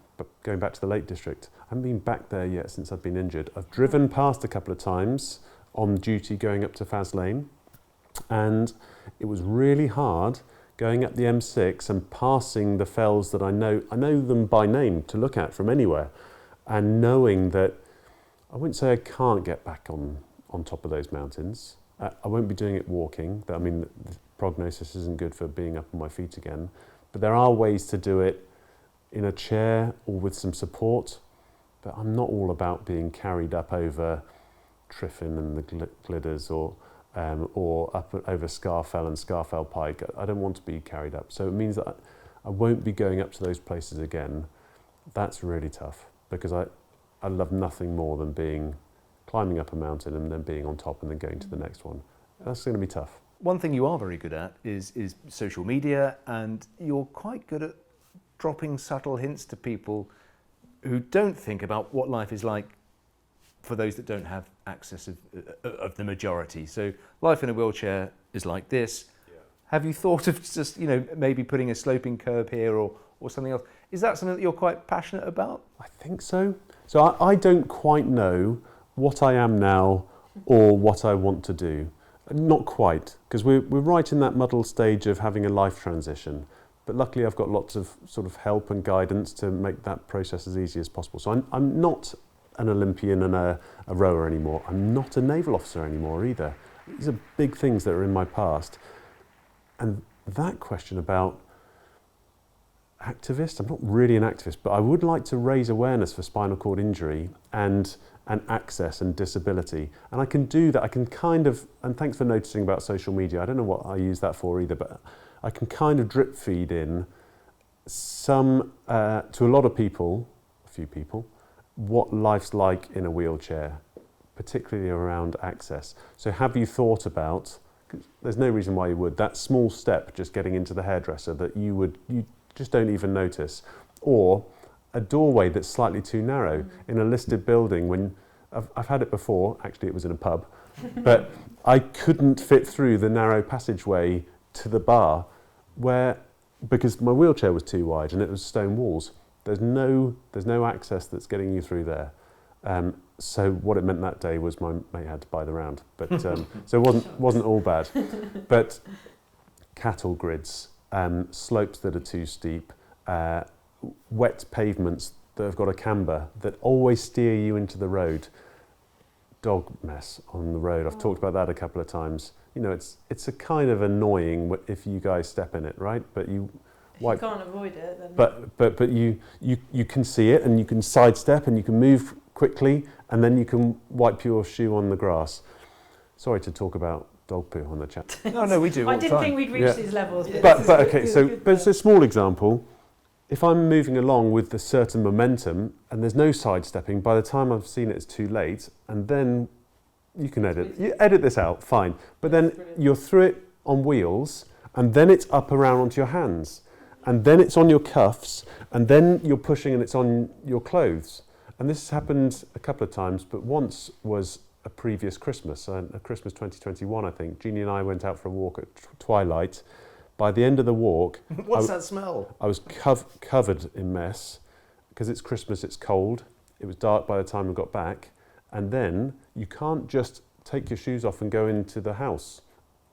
going back to the Lake District. I haven't been back there yet since I've been injured. I've driven past a couple of times on duty going up to Faz Lane, and it was really hard going up the M6 and passing the fells that I know them by name to look at from anywhere, and knowing that I wouldn't say I can't get back on top of those mountains. I won't be doing it walking. I mean, the prognosis isn't good for being up on my feet again, but there are ways to do it in a chair or with some support. But I'm not all about being carried up over Triffin and the Glidders, or or up over Scafell and Scafell Pike. I don't want to be carried up. So it means that I won't be going up to those places again. That's really tough because I love nothing more than climbing up a mountain and then being on top and then going to the next one. That's going to be tough. One thing you are very good at is social media, and you're quite good at dropping subtle hints to people who don't think about what life is like for those that don't have access of the majority. So life in a wheelchair is like this. Yeah. Have you thought of just, maybe putting a sloping curb here or something else? Is that something that you're quite passionate about? I think so. So I don't quite know what I am now or what I want to do. Not quite, because we're right in that muddled stage of having a life transition. But luckily I've got lots of sort of help and guidance to make that process as easy as possible. So I'm not an Olympian and a rower anymore. I'm not a naval officer anymore either. These are big things that are in my past. And that question about activist, I'm not really an activist, but I would like to raise awareness for spinal cord injury and access and disability. And I can do that. I can kind of, and thanks for noticing about social media. I don't know what I use that for either, but I can kind of drip feed in some, to a lot of people, a few people, what life's like in a wheelchair, particularly around access. So have you thought about, there's no reason why you would, that small step just getting into the hairdresser that you just don't even notice, or a doorway that's slightly too narrow in a listed building. When I've had it before, actually it was in a pub, but I couldn't fit through the narrow passageway to the bar because my wheelchair was too wide and it was stone walls. There's no access that's getting you through there. So what it meant that day was my mate had to buy the round, but so it wasn't all bad. But cattle grids, slopes that are too steep, wet pavements that have got a camber that always steer you into the road. Dog mess on the road. I've talked about that a couple of times. It's a kind of annoying if you guys step in it, right? But you can't avoid it. Then. But you can see it and you can sidestep and you can move quickly and then you can wipe your shoe on the grass. Sorry to talk about dog poo on the chat. No, we do. I didn't think we'd reach these levels. But okay, but it's a small example. If I'm moving along with a certain momentum and there's no sidestepping, by the time I've seen it, it's too late. And then you can edit this out, fine. But then you're through it on wheels, and then it's up around onto your hands, and then it's on your cuffs, and then you're pushing and it's on your clothes. And this has happened a couple of times, but once was a previous Christmas, a Christmas 2021, I think. Jeannie and I went out for a walk at twilight. By the end of the walk... What's that smell? I was covered in mess, because it's Christmas, it's cold. It was dark by the time we got back. And then you can't just take your shoes off and go into the house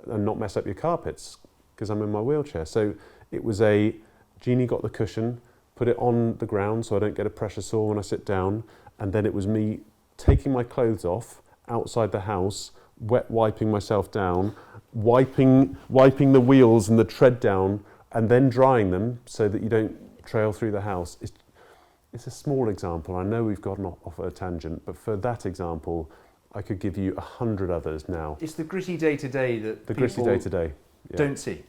and not mess up your carpets, because I'm in my wheelchair. So it was Jeannie got the cushion, put it on the ground so I don't get a pressure sore when I sit down. And then it was me taking my clothes off outside the house, wet wiping myself down, wiping the wheels and the tread down, and then drying them so that you don't trail through the house. It's a small example. I know we've gone off at a tangent, but for that example, I could give you 100 others now. It's the gritty day-to-day that people don't see.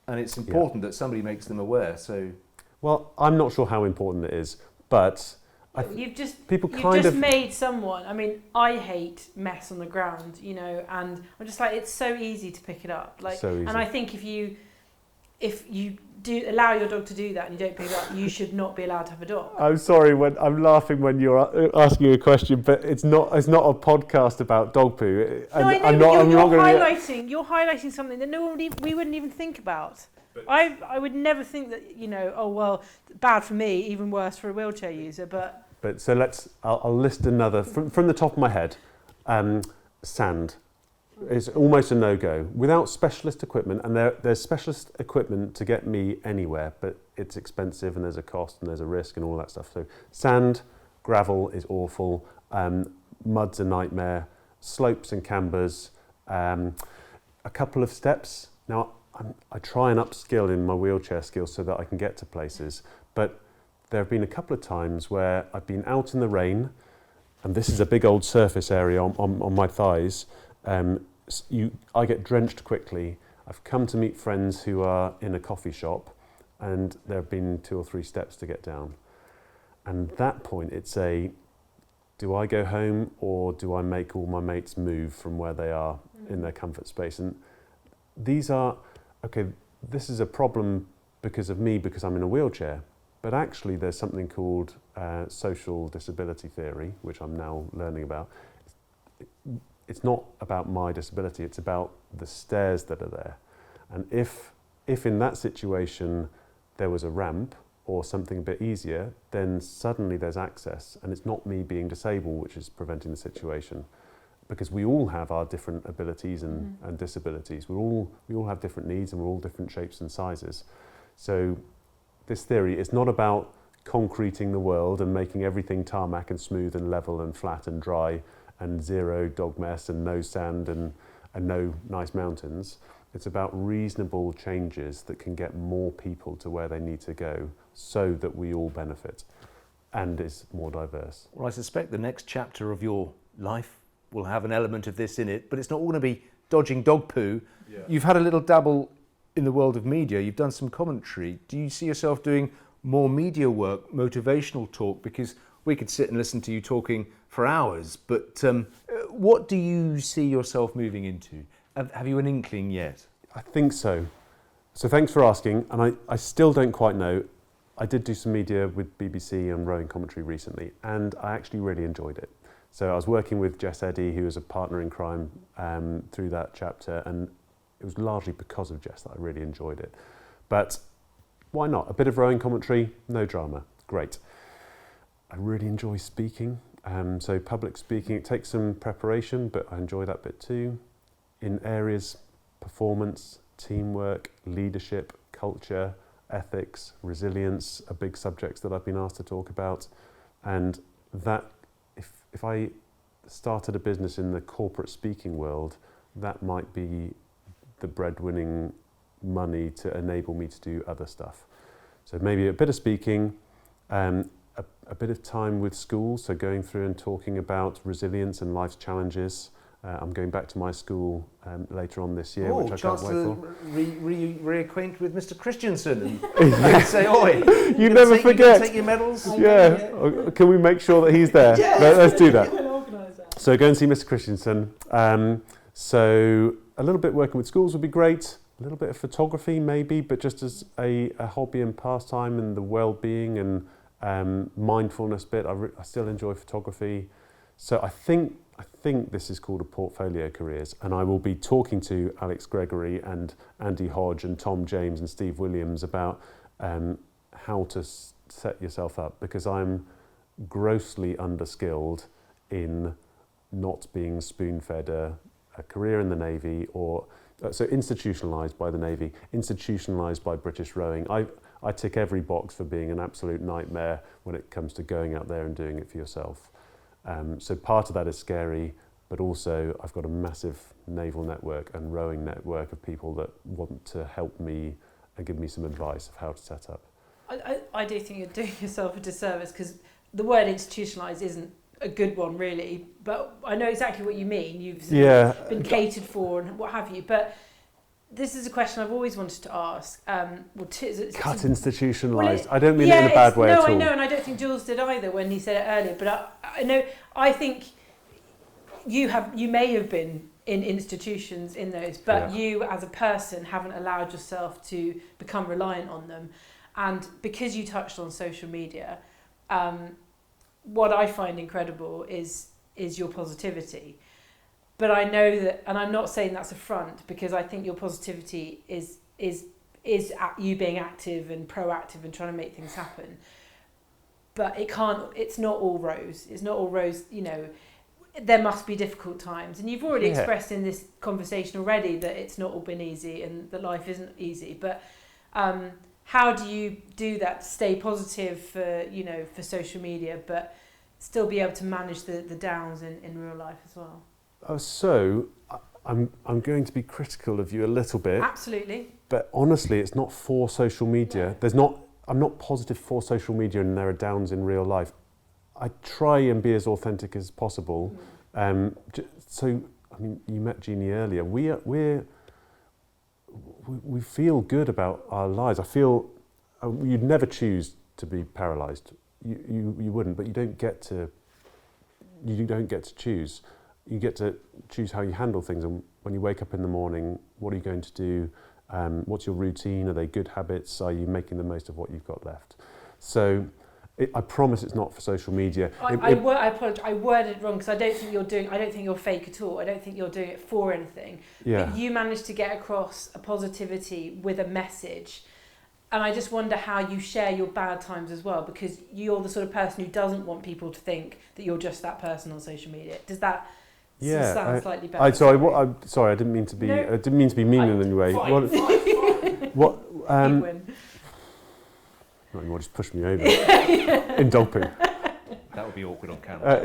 And it's important that somebody makes them aware. So, well, I'm not sure how important it is, but you've just made someone. I mean, I hate mess on the ground, and I'm just like, it's so easy to pick it up. And I think if you do allow your dog to do that and you don't pick it up, you should not be allowed to have a dog. I'm sorry when I'm laughing when you're asking a question, but it's not a podcast about dog poo. No, I know, you're highlighting something that we wouldn't even think about. I would never think that, bad for me, even worse for a wheelchair user, but so I'll list another from the top of my head. Sand is almost a no-go without specialist equipment, and there's specialist equipment to get me anywhere, but it's expensive and there's a cost and there's a risk and all that stuff. So sand, gravel is awful, mud's a nightmare, slopes and cambers, a couple of steps. Now I try and upskill in my wheelchair skills so that I can get to places, but there have been a couple of times where I've been out in the rain, and this is a big old surface area on my thighs. I get drenched quickly. I've come to meet friends who are in a coffee shop, and there have been 2 or 3 steps to get down. And at that point, it's do I go home or do I make all my mates move from where they are in their comfort space? And these are, okay, this is a problem because of me, because I'm in a wheelchair. But actually, there's something called social disability theory, which I'm now learning about. It's not about my disability, it's about the stairs that are there. And if in that situation there was a ramp or something a bit easier, then suddenly there's access, and it's not me being disabled which is preventing the situation. Because we all have our different abilities and disabilities. We all have different needs, and we're all different shapes and sizes. So this theory is not about concreting the world and making everything tarmac and smooth and level and flat and dry and zero dog mess and no sand and no nice mountains. It's about reasonable changes that can get more people to where they need to go so that we all benefit and is more diverse. Well, I suspect the next chapter of your life will have an element of this in it, but it's not all going to be dodging dog poo. Yeah. You've had a little dabble in the world of media. You've done some commentary. Do you see yourself doing more media work, motivational talk? Because we could sit and listen to you talking for hours, but what do you see yourself moving into? Have you an inkling yet? I think so. So thanks for asking, and I still don't quite know. I did do some media with BBC and rowing commentary recently, and I actually really enjoyed it. So I was working with Jess Eddy, who was a partner in crime through that chapter, and it was largely because of Jess that I really enjoyed it. But why not? A bit of rowing commentary, no drama, great. I really enjoy speaking, so public speaking, it takes some preparation, but I enjoy that bit too. In areas, performance, teamwork, leadership, culture, ethics, resilience are big subjects that I've been asked to talk about. And that, if I started a business in the corporate speaking world, that might be the breadwinning money to enable me to do other stuff. So maybe a bit of speaking, a bit of time with schools, so going through and talking about resilience and life's challenges. I'm going back to my school later on this year, which I can't wait for. Reacquaint with Mr. Christensen and say, oi, you never forget. Take your medals. Yeah, can we make sure that he's there? Yes. Let's do that. We'll organise that. So go and see Mr. Christensen. So a little bit working with schools would be great. A little bit of photography maybe, but just as a hobby and pastime, and the well-being and mindfulness bit. I still enjoy photography. So I think this is called a portfolio careers, and I will be talking to Alex Gregory and Andy Hodge and Tom James and Steve Williams about how to set yourself up, because I'm grossly underskilled in not being spoon-fed a career in the Navy, or so institutionalized by the Navy, institutionalized by British rowing. I tick every box for being an absolute nightmare when it comes to going out there and doing it for yourself. So part of that is scary, but also I've got a massive naval network and rowing network of people that want to help me and give me some advice of how to set up. I do think you're doing yourself a disservice, because the word institutionalised isn't a good one really, but I know exactly what you mean. You've been catered for and what have you, but this is a question I've always wanted to ask. Cut institutionalised. I don't mean it in a bad way at all. No, I know, and I don't think Jules did either when he said it earlier, but I think you may have been in institutions in those, but you as a person haven't allowed yourself to become reliant on them. And because you touched on social media, what I find incredible is your positivity. But I know that, and I'm not saying that's a front, because I think your positivity is you being active and proactive and trying to make things happen. But it's not all rose. It's not all rose, there must be difficult times. And you've already expressed in this conversation already that it's not all been easy and that life isn't easy. But how do you do that to stay positive for social media, but still be able to manage the downs in real life as well? So I'm going to be critical of you a little bit. Absolutely. But honestly, it's not for social media. No. I'm not positive for social media, and there are downs in real life. I try and be as authentic as possible. So I mean, you met Jeannie earlier. We feel good about our lives. I feel you'd never choose to be paralysed. You wouldn't, but you don't get to choose. You get to choose how you handle things. And when you wake up in the morning, what are you going to do? What's your routine? Are they good habits? Are you making the most of what you've got left? So I promise it's not for social media. I apologise. I worded it wrong because I don't think you're fake at all. I don't think you're doing it for anything. Yeah. But you managed to get across a positivity with a message. And I just wonder how you share your bad times as well, because you're the sort of person who doesn't want people to think that you're just that person on social media. Does that sound slightly better? Sorry, I didn't mean to be. No, I didn't mean to be mean in any way. Fine. What? You win. Not anymore. Just push me over in doping. That would be awkward on camera.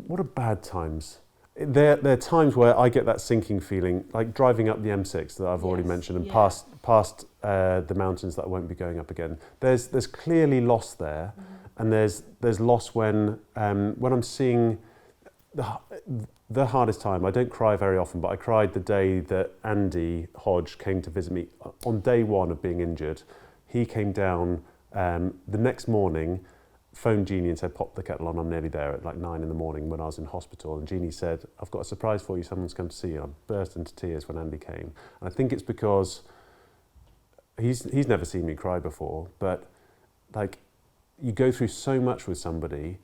What are bad times? There are times where I get that sinking feeling, like driving up the M6 that I've already mentioned, and past the mountains that I won't be going up again. There's clearly loss there, and there's loss when I'm seeing the hardest time. I don't cry very often, but I cried the day that Andy Hodge came to visit me on day one of being injured. He came down the next morning, phoned Jeannie and said, pop the kettle on, I'm nearly there, at like 9 in the morning when I was in hospital. And Jeannie said, I've got a surprise for you, someone's come to see you. I burst into tears when Andy came. And I think it's because he's never seen me cry before, but like, you go through so much with somebody.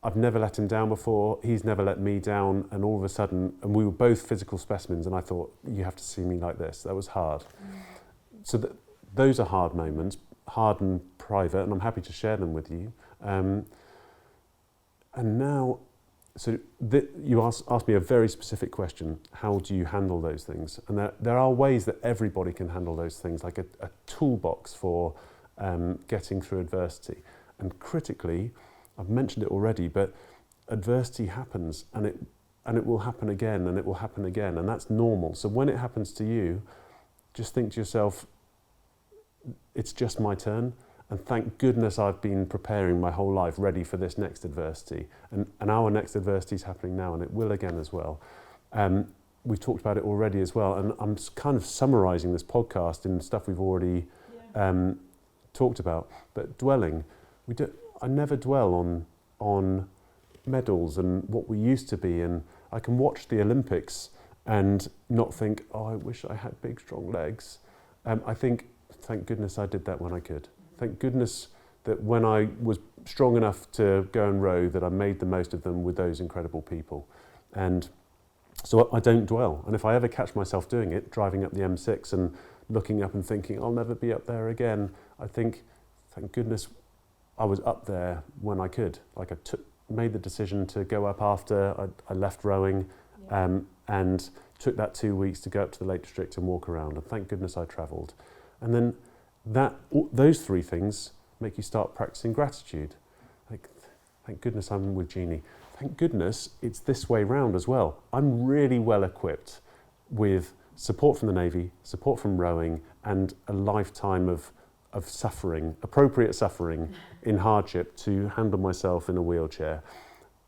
I've never let him down before, he's never let me down, and all of a sudden, and we were both physical specimens, and I thought, you have to see me like this. That was hard. So those are hard moments, hard and private, and I'm happy to share them with you. And now, you asked me a very specific question: how do you handle those things? And there are ways that everybody can handle those things, like a toolbox for getting through adversity. And critically, I've mentioned it already, but adversity happens, and it will happen again, and it will happen again, and that's normal. So when it happens to you, just think to yourself, it's just my turn, and thank goodness I've been preparing my whole life ready for this next adversity, and our next adversity is happening now, and it will again as well. We've talked about it already as well, and I'm kind of summarising this podcast in stuff we've already talked about, but dwelling, I never dwell on medals and what we used to be, and I can watch the Olympics and not think, oh, I wish I had big, strong legs. I think, thank goodness I did that when I could. Thank goodness that when I was strong enough to go and row, that I made the most of them with those incredible people. And so I don't dwell. And if I ever catch myself doing it, driving up the M6 and looking up and thinking, I'll never be up there again, I think, thank goodness I was up there when I could. Like, I made the decision to go up after I left rowing, and took that 2 weeks to go up to the Lake District and walk around, and thank goodness I travelled. And then those three things make you start practicing gratitude. Like, thank goodness I'm with Jeannie. Thank goodness it's this way round as well. I'm really well equipped with support from the Navy, support from rowing, and a lifetime of suffering, appropriate suffering in hardship to handle myself in a wheelchair.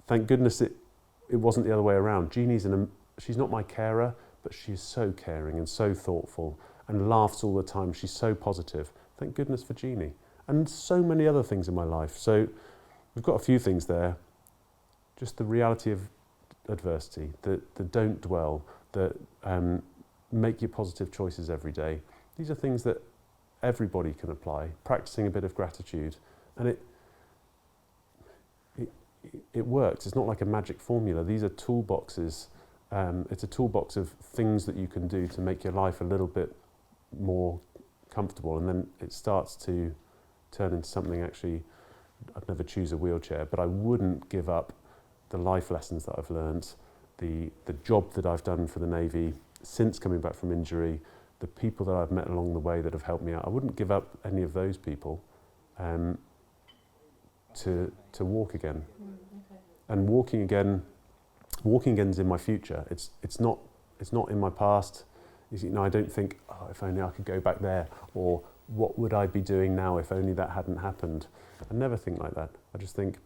Thank goodness it wasn't the other way around. Jeannie's she's not my carer, but she's so caring and so thoughtful and laughs all the time. She's so positive. Thank goodness for Jeannie. And so many other things in my life. So we've got a few things there. Just the reality of adversity, the don't dwell, the make your positive choices every day. These are things that everybody can apply. Practicing a bit of gratitude, and it works. It's not like a magic formula. These are toolboxes. It's a toolbox of things that you can do to make your life a little bit more comfortable, and then it starts to turn into something. Actually, I'd never choose a wheelchair, but I wouldn't give up the life lessons that I've learnt, the job that I've done for the Navy since coming back from injury, the people that I've met along the way that have helped me out. I wouldn't give up any of those people to walk again. And walking again is in my future. It's not in my past. I don't think, oh, if only I could go back there, or what would I be doing now if only that hadn't happened. I never think like that. I just think,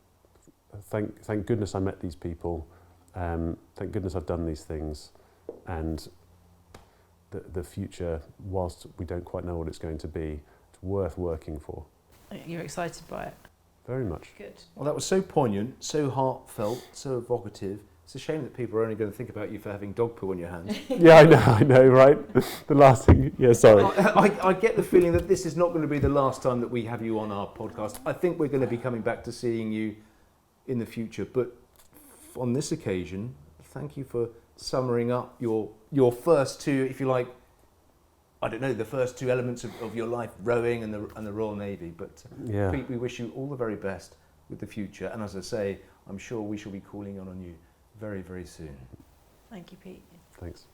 thank goodness I met these people. Thank goodness I've done these things, and the future, whilst we don't quite know what it's going to be, it's worth working for. You're excited by it? Very much. Good. Well, that was so poignant, so heartfelt, so evocative. It's a shame that people are only going to think about you for having dog poo on your hands. Yeah, I know, right? The last thing, yeah, sorry. I get the feeling that this is not going to be the last time that we have you on our podcast. I think we're going to be coming back to seeing you in the future. But on this occasion, thank you for summing up your first two, if you like, I don't know, the first two elements of your life, rowing and the Royal Navy. But Yeah. Pete, we wish you all the very best with the future. And as I say, I'm sure we shall be calling on you very, very soon. Thank you, Pete. Thanks.